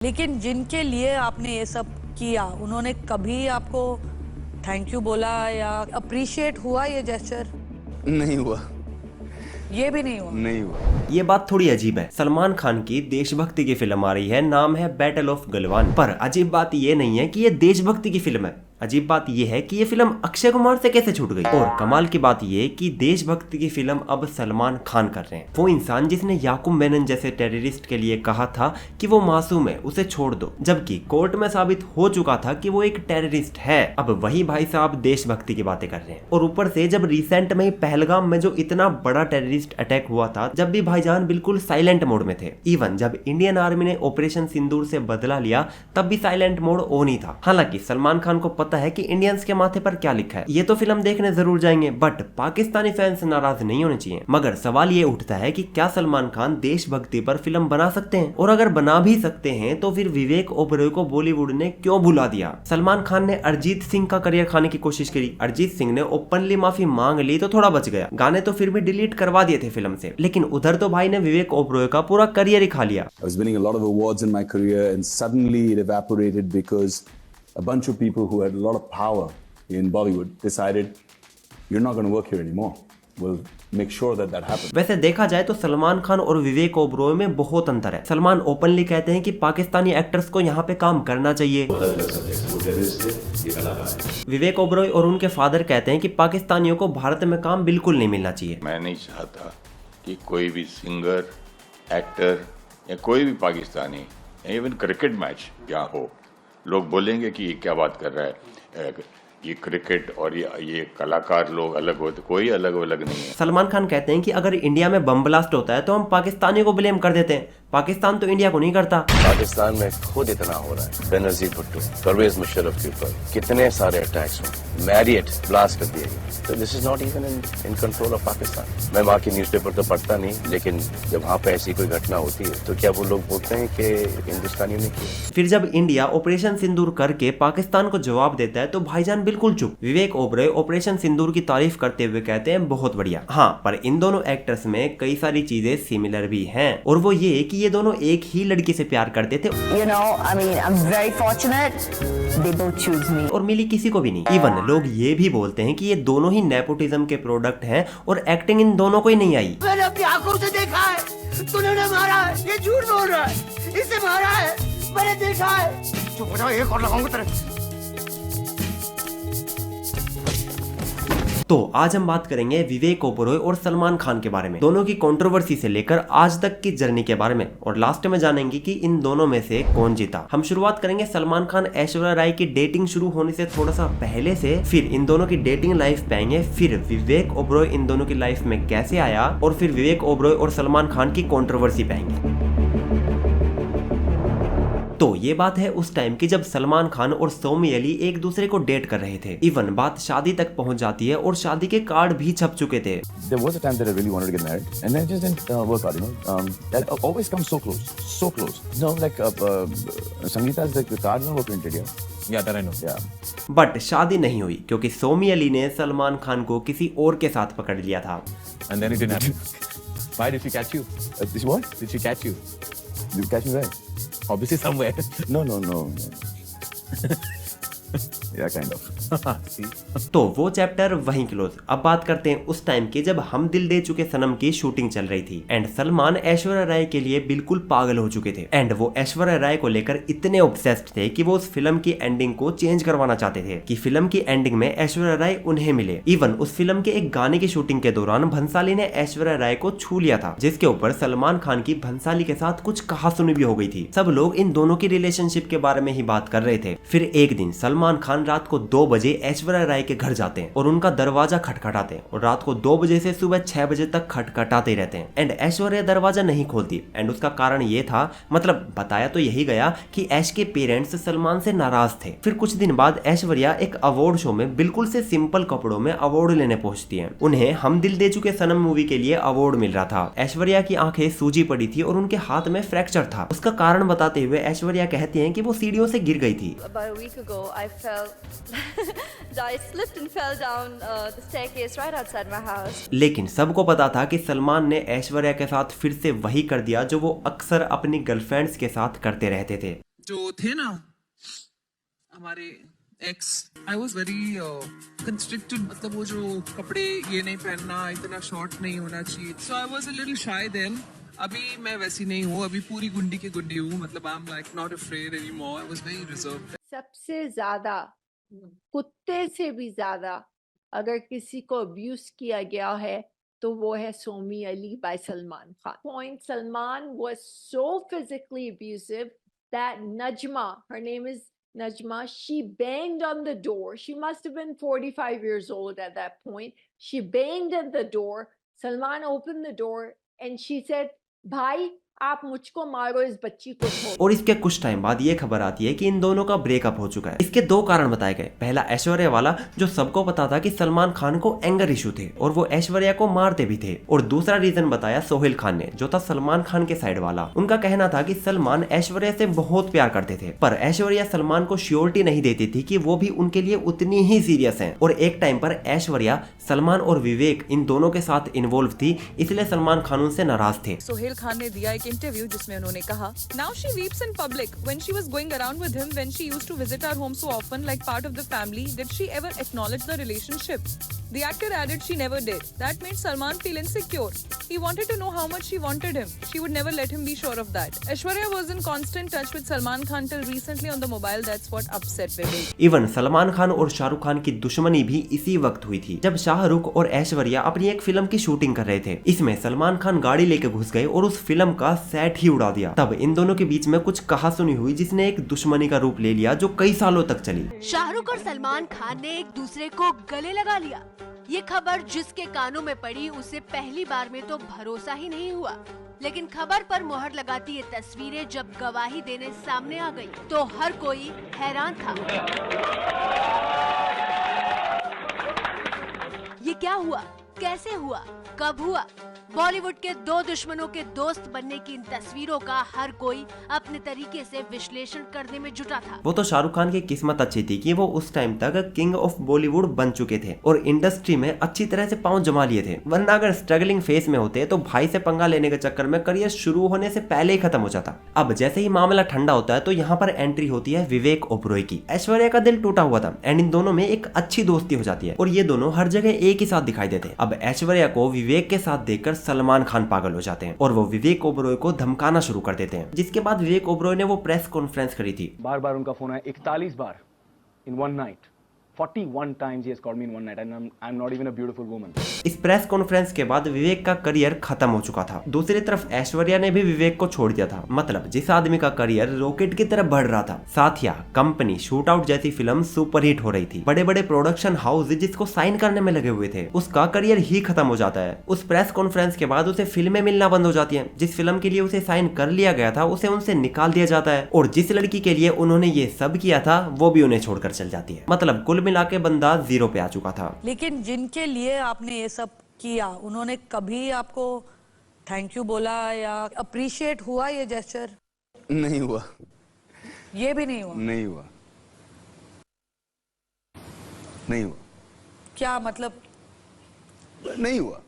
लेकिन जिनके लिए आपने ये सब किया, उन्होंने कभी आपको थैंक यू बोला या अप्रिशिएट हुआ ये जेस्चर? नहीं हुआ। ये भी नहीं हुआ? नहीं हुआ। ये बात थोड़ी अजीब है। सलमान खान की देशभक्ति की फिल्म आ रही है, नाम है बैटल ऑफ गलवान। पर अजीब बात ये नहीं है कि ये देशभक्ति की फिल्म है, अजीब बात यह है कि ये फिल्म अक्षय कुमार से कैसे छूट गई। और कमाल की बात ये कि देशभक्ति की फिल्म अब सलमान खान कर रहे हैं। वो इंसान जिसने याकूब मेनन जैसे टेररिस्ट के लिए कहा था कि वो मासूम है, उसे छोड़ दो, जबकि कोर्ट में साबित हो चुका था कि वो एक टेररिस्ट है। अब वही भाई साहब देशभक्ति की बातें कर रहे हैं। और ऊपर से जब रिसेंट में ही पहलगाम में जो इतना बड़ा टेररिस्ट अटैक हुआ था, जब भी भाईजान बिल्कुल साइलेंट मोड में थे। इवन जब इंडियन आर्मी ने ऑपरेशन सिंदूर से बदला लिया, तब भी साइलेंट मोड ऑन ही था। हालांकि सलमान खान को पता है कि इंडियंस के माथे पर क्या लिखा है। ये तो फिल्म देखने जरूर जाएंगे, बट पाकिस्तानी फैंस नाराज नहीं होने चाहिए। मगर सवाल ये उठता है कि क्या सलमान खान देशभक्ति पर फिल्म बना सकते हैं? और अगर बना भी सकते हैं तो फिर विवेक ओबरॉय को बॉलीवुड ने क्यों भुला दिया? सलमान खान ने अरिजीत सिंह का करियर खाने की कोशिश करी, अरिजीत सिंह ने ओपनली माफी मांग ली तो थोड़ा बच गया। गाने तो फिर भी डिलीट करवा दिए थे फिल्म से, लेकिन उधर तो भाई ने विवेक ओबरॉय का पूरा करियर ही खा लिया। I was winning a lot of awards in my career and suddenly it evaporated because a bunch of people who had a lot of power in Bollywood decided you're not going to work here anymore. We'll make sure that that happens. वैसे देखा जाए तो सलमान खान और विवेक ओबरॉय में बहुत अंतर है। Salman openly कहते हैं कि पाकिस्तानी एक्टर्स को यहाँ पे काम करना चाहिए। विवेक ओबरॉय और उनके फादर कहते हैं कि पाकिस्तानियों को भारत में काम बिल्कुल नहीं मिलना चाहिए। मैं नहीं चाहता कि कोई भी सिंगर, एक्टर या कोई भी पाकिस्तानी, इवन क्रिकेट मैच यहाँ हो, लोग बोलेंगे कि ये क्या बात कर रहा है, ये क्रिकेट और ये कलाकार लोग अलग होते, कोई अलग नहीं है। सलमान खान कहते हैं कि अगर इंडिया में बम ब्लास्ट होता है तो हम पाकिस्तानियों को ब्लेम कर देते हैं, पाकिस्तान तो इंडिया को नहीं करता। पाकिस्तान में खुद इतना हो रहा है, बेनजीर भुट्टो, परवेज मुशर्रफ के ऊपर कितने सारे अटैक्स हुए, मैरियट ब्लास्ट कर दिए गए, तो this is not even in control of Pakistan. मैं वहाँ की न्यूज़पेपर तो पढ़ता नहीं, लेकिन जब वहाँ पे ऐसी कोई घटना होती है तो क्या वो लोग बोलते हैं कि हिंदुस्तानियों ने किया? फिर जब इंडिया ऑपरेशन सिंदूर करके पाकिस्तान को जवाब देता है तो भाईजान बिल्कुल चुप। विवेक ओबरॉय ऑपरेशन सिंदूर की तारीफ करते हुए कहते हैं बहुत बढ़िया। हाँ, पर इन दोनों एक्टर्स में कई सारी चीजें सिमिलर भी हैं, और वो ये कि ये दोनों एक ही लड़की से प्यार करते थे। You know, I mean, I'm very fortunate. They both choose me. और मिली किसी को भी नहीं। इवन लोग ये भी बोलते हैं कि ये दोनों ही नेपोटिज्म के प्रोडक्ट हैं और एक्टिंग इन दोनों को ही नहीं आई। मैंने अपनी आंखों से देखा है, तूने उन्हें मारा है, ये झूठ बोल रहा है, इसे मारा है, मैंने देखा है। चुप हो जाओ, एक और लगाऊंगा तेरे। तो आज हम बात करेंगे विवेक ओबरॉय और सलमान खान के बारे में, दोनों की कंट्रोवर्सी से लेकर आज तक की जर्नी के बारे में, और लास्ट में जानेंगे कि इन दोनों में से कौन जीता। हम शुरुआत करेंगे सलमान खान ऐश्वर्या राय की डेटिंग शुरू होने से थोड़ा सा पहले से, फिर इन दोनों की डेटिंग लाइफ पे आएंगे, फिर विवेक ओबरॉय इन दोनों की लाइफ में कैसे आया, और फिर विवेक ओबरॉय और सलमान खान की कंट्रोवर्सी पे आएंगे। तो ये बात है उस टाइम की जब सलमान खान और सौमी अली एक दूसरे को डेट कर रहे थे। इवन बात शादी तक पहुंच जाती है और शादी के कार्ड भी छप चुके थे। There was a time that I really wanted to get married and then it just didn't work out, you know. That always comes so close, so close. You know, like Sangeeta's like the cards were printed, yeah. Yeah, that I know. Yeah. But शादी नहीं हुई क्योंकि सौमी अली ने सलमान खान को किसी और के साथ पकड़ लिया था। And then it didn't happen. Why did she catch you? This what? Did she catch you? Did you catch me where? Obviously somewhere. No. Yeah, kind of. See? तो वो चैप्टर वहीं क्लोज। अब बात करते हैं उस टाइम की जब हम दिल दे चुके सनम की शूटिंग चल रही थी एंड सलमान ऐश्वर्या राय के लिए बिल्कुल पागल हो चुके थे एंड वो ऐश्वर्या राय को लेकर इतने ऑब्सेस्ड थे कि वो उस फिल्म की एंडिंग को चेंज करवाना चाहते थे कि फिल्म की एंडिंग में ऐश्वर्या राय उन्हें मिले। इवन उस फिल्म के एक गाने की शूटिंग के दौरान भंसाली ने ऐश्वर्या राय को छू लिया था, जिसके ऊपर सलमान खान की भंसाली के साथ कुछ कहासुनी भी हो गई थी। सब लोग इन दोनों की रिलेशनशिप के बारे में ही बात कर रहे थे। फिर एक दिन सलमान खान रात को 2 बजे ऐश्वर्या राय के घर जाते हैं और उनका दरवाजा खटखटाते हैं और रात को 2 बजे से सुबह 6 बजे तक खटखटाते ही रहते हैं एंड ऐश्वर्या दरवाजा नहीं खोलती एंड उसका कारण ये था, मतलब बताया तो यही गया कि ऐश के पेरेंट्स सलमान से नाराज थे। फिर कुछ दिन बाद ऐश्वर्या एक अवार्ड शो में बिल्कुल से सिंपल कपड़ों में अवार्ड लेने पहुंचती है। उन्हें हम दिल दे चुके सनम मूवी के लिए अवार्ड मिल रहा था। ऐश्वर्या की आंखें सूजी पड़ी थी और उनके हाथ में फ्रैक्चर था। उसका कारण बताते हुए ऐश्वर्या कहती हैं कि वो सीढ़ियों से गिर गई थी। I slipped and fell down the staircase right outside my house. लेकिन सबको पता था कि सलमान ने ऐश्वर्या के साथ फिर से वही कर दिया जो वो अक्सर अपनी गर्लफ्रेंड्स के साथ करते रहते थे। जो थे ना हमारे x, I was very constricted, मतलब वो जो कपड़े ये नहीं पहनना, इतना शॉर्ट नहीं होना चाहिए, so I was a little shy then. अभी मैं वैसी नहीं हूँ, अभी पूरी गुंडी की गुंडी हूँ, मतलब I am like not afraid anymore, I was very reserved. सबसे ज्यादा, कुत्ते से भी ज्यादा अगर किसी को अब्यूज किया गया है तो वो है Somy Ali by Salman Khan. Point, Salman was so physically abusive that Najma, her name is Najma, she banged on the door. She must have been 45 years old at that point. She banged at the door. Salman opened the door and she said, भाई आप मुझको मारो, इस बच्ची को छोड़ो। और इसके कुछ टाइम बाद ये खबर आती है कि इन दोनों का ब्रेकअप हो चुका है। इसके दो कारण बताए गए। पहला ऐश्वर्या वाला, जो सबको पता था कि सलमान खान को एंगर इशू थे और वो ऐश्वर्या को मारते भी थे। और दूसरा रीजन बताया सोहेल खान ने, जो था सलमान खान के साइड वाला। उनका कहना था कि सलमान ऐश्वर्या से बहुत प्यार करते थे, पर ऐश्वर्या सलमान को श्योरिटी नहीं देती थी कि वो भी उनके लिए उतनी ही सीरियस है। और एक टाइम पर ऐश्वर्या सलमान और विवेक इन दोनों के साथ इन्वॉल्व थी, इसलिए सलमान खान उनसे नाराज थे। सोहेल खान ने दिया एक इंटरव्यू जिसमें उन्होंने कहा, now she weeps in public when she was going around with him when she used to visit our home so often like part of the family, did she ever acknowledge the relationship? The actor added she never did. That made Salman feel insecure. He wanted to know how much she wanted him. She would never let him be sure of that. Aishwarya was in constant touch with Salman Khan till recently on the mobile. That's what upset Vivek. Even Salman Khan और शाहरुख खान की दुश्मनी भी इसी वक्त हुई थी, जब शाहरुख और ऐश्वर्या अपनी एक फिल्म की शूटिंग कर रहे थे। इसमें सलमान खान गाड़ी लेके घुस गए और उस फिल्म का सेट ही उड़ा दिया। तब इन दोनों के बीच में कुछ कहासुनी हुई, जिसने एक दुश्मनी का रूप ले लिया जो कई सालों तक चली। शाहरुख और सलमान खान ने एक दूसरे को गले लगा लिया। ये खबर जिसके कानों में पड़ी उसे पहली बार में तो भरोसा ही नहीं हुआ, लेकिन खबर पर मुहर लगाती ये तस्वीरें जब गवाही देने सामने आ गई तो हर कोई हैरान था। ये क्या हुआ, कैसे हुआ, कब हुआ? बॉलीवुड के दो दुश्मनों के दोस्त बनने की इन तस्वीरों का हर कोई अपने तरीके से विश्लेषण करने में जुटा था। वो तो शाहरुख खान की किस्मत अच्छी थी कि वो उस टाइम तक किंग ऑफ बॉलीवुड बन चुके थे और इंडस्ट्री में अच्छी तरह से पांव जमा लिए थे, वरना अगर स्ट्रगलिंग फेस में होते तो भाई से पंगा लेने के चक्कर में करियर शुरू होने से पहले ही खत्म हो जाता। अब जैसे ही मामला ठंडा होता है तो यहाँ पर एंट्री होती है विवेक ओबरॉय की। ऐश्वर्या का दिल टूटा हुआ था एंड इन दोनों में एक अच्छी दोस्ती हो जाती है और ये दोनों हर जगह एक ही साथ दिखाई देते हैं। अब ऐश्वर्या को विवेक के साथ देखकर सलमान खान पागल हो जाते हैं और वो विवेक ओबरॉय को धमकाना शुरू कर देते हैं, जिसके बाद विवेक ओबरॉय ने वो प्रेस कॉन्फ्रेंस करी थी। बार बार उनका फोन आया, 41 बार in one night, 41 times he has called me in one night and I'm not even a beautiful woman. इस प्रेस कॉन्फ्रेंस के बाद विवेक का करियर खत्म हो चुका था। दूसरी तरफ ऐश्वर्या ने भी विवेक को छोड़ दिया था। मतलब जिस आदमी का करियर रॉकेट की तरफ बढ़ रहा था, साथिया, कंपनी, शूट आउट जैसी फिल्म सुपरहिट हो रही थी, बड़े बड़े प्रोडक्शन हाउस जिसको साइन करने में लगे हुए थे, उसका करियर ही खत्म हो जाता है। उस प्रेस कॉन्फ्रेंस के बाद उसे फिल्में मिलना बंद हो जाती है। जिस फिल्म के लिए उसे साइन कर लिया गया था उसे उनसे निकाल दिया जाता है और जिस लड़की के लिए उन्होंने ये सब किया था वो भी उन्हें छोड़कर चल जाती है। मतलब कुल मिला के बंदा जीरो पे आ चुका था। लेकिन जिनके लिए आपने ये सब किया, उन्होंने कभी आपको थैंक यू बोला या अप्रिशिएट हुआ? ये जेस्चर नहीं हुआ। ये भी नहीं हुआ? नहीं हुआ, नहीं हुआ। क्या मतलब? नहीं हुआ।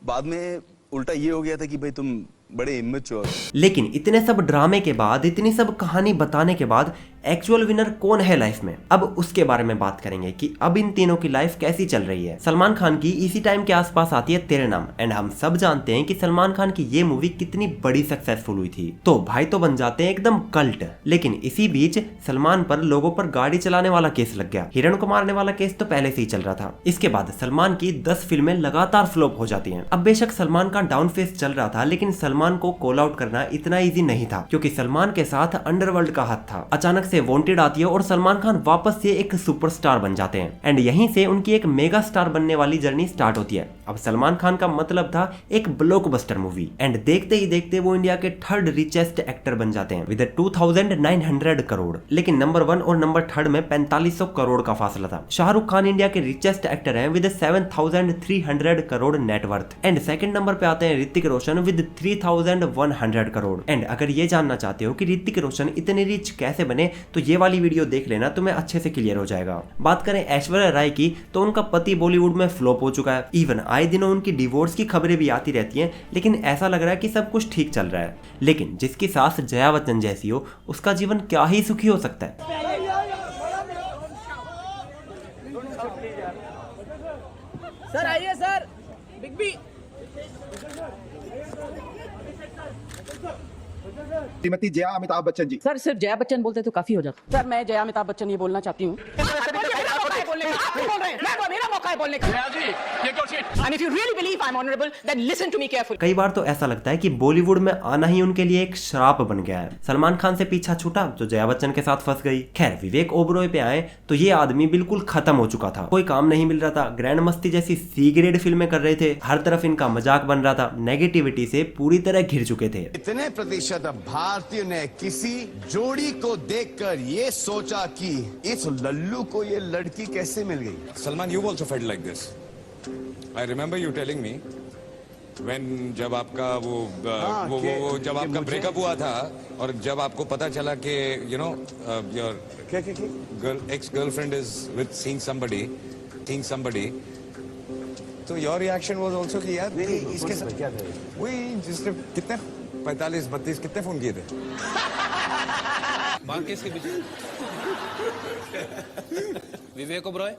बाद में उल्टा ये हो गया था कि भाई तुम बड़े इमेच्योर। लेकिन इतने सब ड्रामे के बाद, इतनी सब कहानी बताने के बाद एक्चुअल विनर कौन है लाइफ में, अब उसके बारे में बात करेंगे कि अब इन तीनों की लाइफ कैसी चल रही है। सलमान खान की इसी टाइम के आसपास आती है तेरे नाम एंड हम सब जानते हैं कि सलमान खान की ये मूवी कितनी बड़ी सक्सेसफुल हुई थी। तो भाई तो बन जाते हैं एकदम कल्ट। लेकिन इसी बीच सलमान पर लोगों पर गाड़ी चलाने वाला केस लग गया। हिरण को मारने वाला केस तो पहले से ही चल रहा था। इसके बाद सलमान की 10 फिल्में लगातार फ्लॉप हो जाती हैं। अब बेशक सलमान का डाउन फेस चल रहा था, लेकिन सलमान को कॉल आउट करना इतना इजी नहीं था, क्योंकि सलमान के साथ अंडरवर्ल्ड का हाथ था। अचानक से वांटेड आती है और सलमान खान वापस से एक सुपरस्टार बन जाते हैं एंड यहीं से उनकी एक मेगा स्टार बनने वाली जर्नी स्टार्ट होती है। अब सलमान खान का मतलब था एक ब्लॉकबस्टर मूवी एंड देखते ही देखते वो इंडिया के 3rd रिचेस्ट एक्टर बन जाते हैं विद 2900 करोड़। लेकिन नंबर 1 और नंबर 3rd में 4500 करोड़ का फासला था। शाहरुख खान इंडिया के रिचेस्ट एक्टर हैं with 7300 crore net worth and second number पे आते हैं ऋतिक रोशन विद 3100 करोड़। एंड अगर ये जानना चाहते हो कि ऋतिक रोशन इतने रिच कैसे बने, तो ये वाली वीडियो देख लेना, तुम्हें अच्छे से क्लियर हो जाएगा। बात करें ऐश्वर्या राय की, तो उनका पति बॉलीवुड में फ्लॉप हो चुका है। इवन आए दिनों उनकी डिवोर्स की खबरें भी आती रहती हैं, लेकिन ऐसा लग रहा है कि सब कुछ ठीक चल रहा है। लेकिन जिसकी सास जया बच्चन जैसी हो, उसका जीवन क्या ही सुखी हो सकता है। सर आइए sir, big B. Shrimati Jaya Amitabh Bachchan ji. Sir सिर्फ जया बच्चन बोलते तो काफी हो जाता। सर मैं जया अमिताभ बच्चन ये बोलना चाहती हूँ। कई बार तो ऐसा लगता है कि बॉलीवुड में आना ही उनके लिए एक श्राप बन गया है। सलमान खान से पीछा छूटा तो जया बच्चन के साथ फंस गई। खैर विवेक ओबरॉय पे आए तो ये आदमी बिल्कुल खत्म हो चुका था। कोई काम नहीं मिल रहा था, ग्रैंड मस्ती जैसी सी ग्रेड फिल्में कर रहे थे, हर तरफ इनका मजाक बन रहा था, नेगेटिविटी से पूरी तरह घिर चुके थे। इतने प्रतिशत भारतीयों ने किसी जोड़ी को देखकर ये सोचा कि इस लल्लू को ये लड़की कैसे मिल गई। Salman, you also felt like this. I remember you telling me when जब आपका वो जब आपका ब्रेकअप हुआ था और जब आपको पता चला कि you know your ex girlfriend is with seeing somebody, तो your reaction was also कि यार इसके साथ क्या था? वही जिसने कितने 45-32 कितने फोन किए थे? मां किसके पीछे? विवेक ओबरॉय।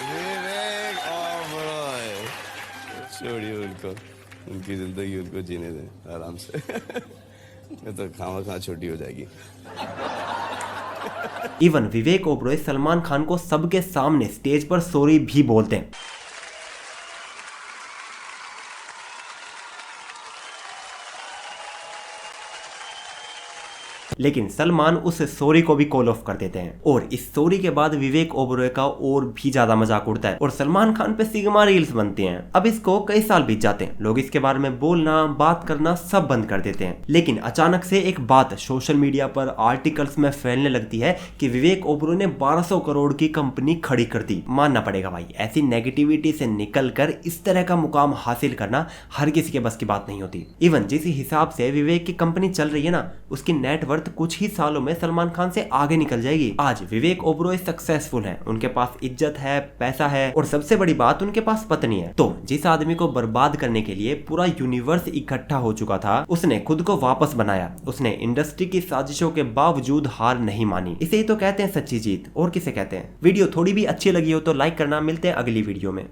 विवेक ओबरॉय, छोड़िए उनको, उनकी जिंदगी उनको जीने दें आराम से। मैं तो खामा छोटी हो जाएगी। इवन विवेक ओबरॉय सलमान खान को सबके सामने स्टेज पर सॉरी भी बोलते हैं। लेकिन सलमान उस सॉरी को भी कॉल ऑफ कर देते हैं और इस सॉरी के बाद विवेक ओबरॉय का और भी ज्यादा मजाक उड़ता है और सलमान खान पे सिग्मा रील्स बनते हैं। अब इसको कई साल बीत जाते हैं, लोग इसके बारे में बोलना बात करना सब बंद कर देते हैं। लेकिन अचानक से एक बात सोशल मीडिया पर आर्टिकल्स में फैलने लगती है कि विवेक ओबरॉय ने 1200 करोड़ की कंपनी खड़ी कर दी। मानना पड़ेगा भाई, ऐसी नेगेटिविटी से निकलकर इस तरह का मुकाम हासिल करना हर किसी के बस की बात नहीं होती। इवन जिस हिसाब से विवेक की कंपनी चल रही है ना, उसकी नेटवर्थ कुछ ही सालों में सलमान खान से आगे निकल जाएगी। आज विवेक ओबरॉय सक्सेसफुल हैं, उनके पास इज्जत है, पैसा है और सबसे बड़ी बात उनके पास पत्नी है। तो जिस आदमी को बर्बाद करने के लिए पूरा यूनिवर्स इकट्ठा हो चुका था, उसने खुद को वापस बनाया। उसने इंडस्ट्री की साजिशों के बावजूद हार नहीं मानी। इसे ही तो कहते हैं सच्ची जीत, और किसे कहते हैं। वीडियो थोड़ी भी अच्छी लगी हो तो लाइक करना। मिलते हैं अगली वीडियो में।